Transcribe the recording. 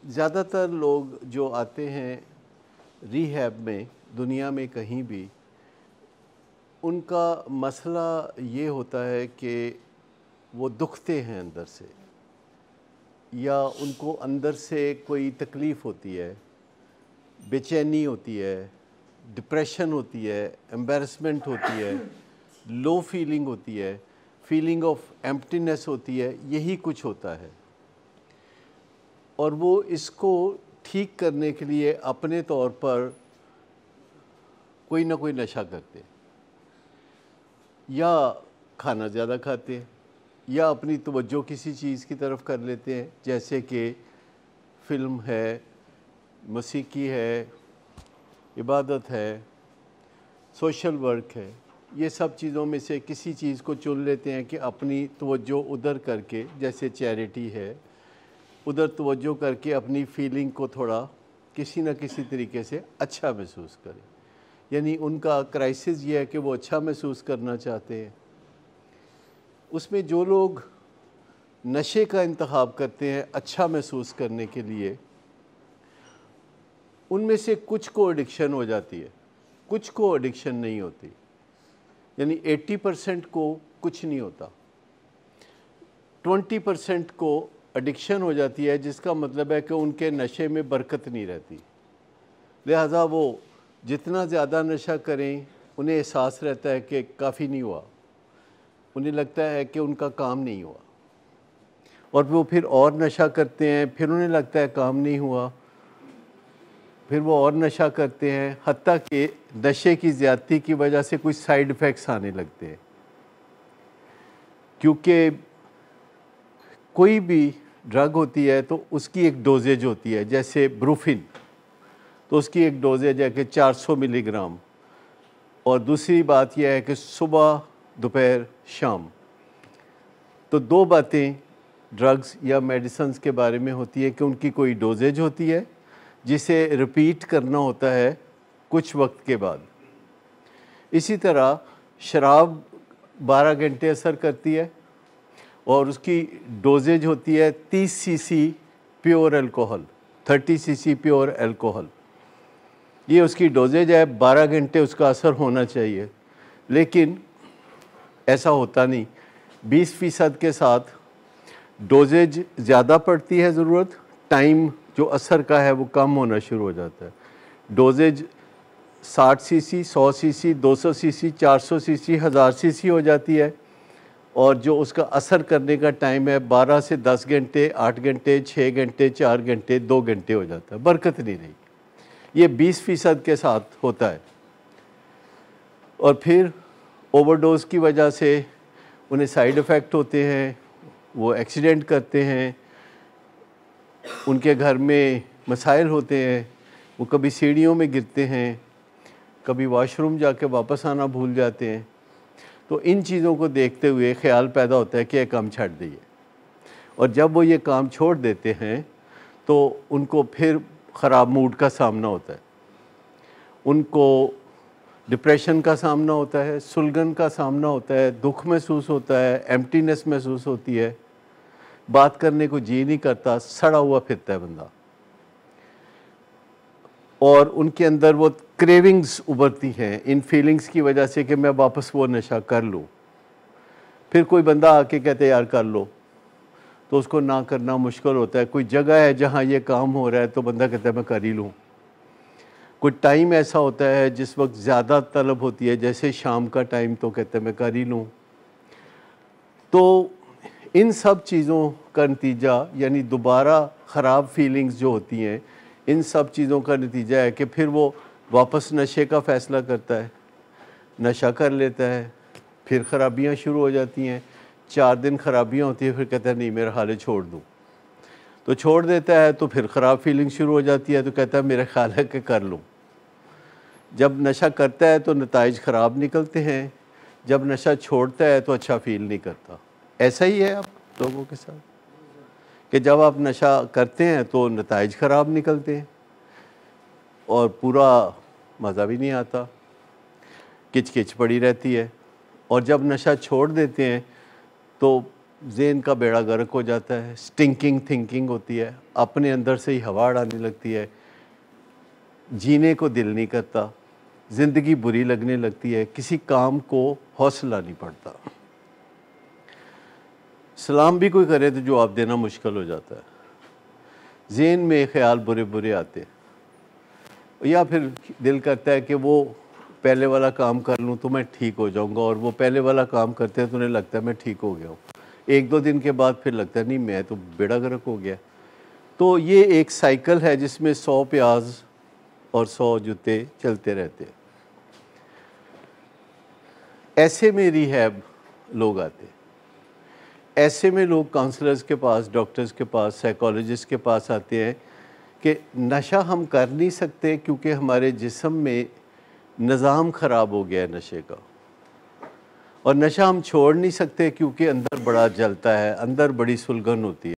ज़्यादातर लोग जो आते हैं रिहैब में, दुनिया में कहीं भी, उनका मसला ये होता है कि वो दुखते हैं अंदर से, या उनको अंदर से कोई तकलीफ़ होती है, बेचैनी होती है, डिप्रेशन होती है, एम्बैरसमेंट होती है, लो फीलिंग होती है, फीलिंग ऑफ एम्प्टीनेस होती है, यही कुछ होता है। और वो इसको ठीक करने के लिए अपने तौर पर कोई ना कोई नशा करते हैं, या खाना ज़्यादा खाते हैं, या अपनी तवज्जो किसी चीज़ की तरफ कर लेते हैं, जैसे कि फ़िल्म है, मौसीकी है, इबादत है, सोशल वर्क है। ये सब चीज़ों में से किसी चीज़ को चुन लेते हैं कि अपनी तवज्जो उधर करके, जैसे चैरिटी है, उधर तवज्जो करके अपनी फीलिंग को थोड़ा किसी न किसी तरीके से अच्छा महसूस करें। यानी उनका क्राइसिस ये है कि वो अच्छा महसूस करना चाहते हैं। उसमें जो लोग नशे का इंतखाब करते हैं अच्छा महसूस करने के लिए, उनमें से कुछ को एडिक्शन हो जाती है, कुछ को एडिक्शन नहीं होती। यानी 80% को कुछ नहीं होता, 20% को एडिक्शन हो जाती है, जिसका मतलब है कि उनके नशे में बरकत नहीं रहती। लिहाजा वो जितना ज़्यादा नशा करें, उन्हें एहसास रहता है कि काफ़ी नहीं हुआ, उन्हें लगता है कि उनका काम नहीं हुआ, और वो फिर और नशा करते हैं, फिर उन्हें लगता है काम नहीं हुआ, फिर वो और नशा करते हैं, हत्ता कि नशे की ज़्यादती की वजह से कुछ साइड इफ़ेक्ट्स आने लगते हैं। क्योंकि कोई भी ड्रग होती है तो उसकी एक डोजेज होती है, जैसे ब्रूफिन, तो उसकी एक डोजेज है कि 400 मिलीग्राम, और दूसरी बात यह है कि सुबह, दोपहर, शाम। तो दो बातें ड्रग्स या मेडिसिन्स के बारे में होती है कि उनकी कोई डोजेज होती है जिसे रिपीट करना होता है कुछ वक्त के बाद। इसी तरह शराब 12 घंटे असर करती है, और उसकी डोजेज होती है 30 CC pure alcohol, 30 CC pure alcohol. ये उसकी डोजेज है, 12 घंटे उसका असर होना चाहिए, लेकिन ऐसा होता नहीं। 20% के साथ डोजेज ज़्यादा पड़ती है ज़रूरत, टाइम जो असर का है वो कम होना शुरू हो जाता है। Doses 60 cc, 100 cc, 200 cc, 400 cc, 1000 cc हो जाती है, और जो उसका असर करने का टाइम है 12 से 10 घंटे, 8 घंटे, 6 घंटे, 4 घंटे, 2 घंटे हो जाता है, बरकत नहीं रही। ये 20% के साथ होता है। और फिर ओवरडोज की वजह से उन्हें साइड इफ़ेक्ट होते हैं, वो एक्सीडेंट करते हैं, उनके घर में मसाइल होते हैं, वो कभी सीढ़ियों में गिरते हैं, कभी वॉशरूम जाके वापस आना भूल जाते हैं। तो इन चीज़ों को देखते हुए ख्याल पैदा होता है कि ये काम छੱਡ दिए, और जब वो ये काम छोड़ देते हैं तो उनको फिर ख़राब मूड का सामना होता है, उनको डिप्रेशन का सामना होता है, सुलगन का सामना होता है, दुख महसूस होता है, एम्प्टीनेस महसूस होती है, बात करने को जी नहीं करता, सड़ा हुआ फिरता है बंदा, और उनके अंदर वो क्रेविंग्स उभरती हैं इन फीलिंग्स की वजह से कि मैं वापस वो नशा कर लूँ। फिर कोई बंदा आके कहते यार कर लो, तो उसको ना करना मुश्किल होता है। कोई जगह है जहाँ ये काम हो रहा है तो बंदा कहता है मैं कर ही लूँ। कोई टाइम ऐसा होता है जिस वक्त ज़्यादा तलब होती है, जैसे शाम का टाइम, तो कहते हैं मैं कर ही लूँ। तो इन सब चीज़ों का नतीजा, यानी दोबारा ख़राब फीलिंग्स जो होती हैं, इन सब चीज़ों का नतीजा है कि फिर वो वापस नशे का फ़ैसला करता है, नशा कर लेता है, फिर ख़राबियाँ शुरू हो जाती हैं। 4 दिन ख़राबियाँ होती हैं, फिर कहता है नहीं मेरा हाल है छोड़ दूँ, तो छोड़ देता है, तो फिर ख़राब फीलिंग शुरू हो जाती है, तो कहता है मेरा ख्याल है कि कर लूँ। जब नशा करता है तो नताइज ख़राब निकलते हैं, जब नशा छोड़ता है तो अच्छा फील नहीं करता। ऐसा ही है आप लोगों के साथ कि जब आप नशा करते हैं तो नताइज ख़राब निकलते हैं और पूरा मज़ा भी नहीं आता, किच किच पड़ी रहती है, और जब नशा छोड़ देते हैं तो ज़हन का बेड़ा गर्क हो जाता है, स्टिंकिंग थिंकिंग होती है, अपने अंदर से ही हवा उड़ाने लगती है, जीने को दिल नहीं करता, ज़िंदगी बुरी लगने लगती है, किसी काम को हौसला नहीं पड़ता। सलाम भी कोई करे तो जवाब देना मुश्किल हो जाता है, ज़हन में ख्याल बुरे बुरे आते हैं, या फिर दिल करता है कि वो पहले वाला काम कर लूँ तो मैं ठीक हो जाऊँगा, और वो पहले वाला काम करते हैं तो उन्हें लगता है मैं ठीक हो गया हूँ। एक दो दिन के बाद फिर लगता है नहीं, मैं तो बेड़ा गर्क हो गया। तो ये एक साइकिल है जिसमें 100 प्याज और 100 जूते चलते रहते हैं। ऐसे में रिहैब लोग आते हैं, ऐसे में लोग काउंसलर्स के पास, डॉक्टर्स के पास, साइकोलॉजिस्ट के पास आते हैं कि नशा हम कर नहीं सकते क्योंकि हमारे जिस्म में निज़ाम ख़राब हो गया है नशे का, और नशा हम छोड़ नहीं सकते क्योंकि अंदर बड़ा जलता है, अंदर बड़ी सुलगन होती है।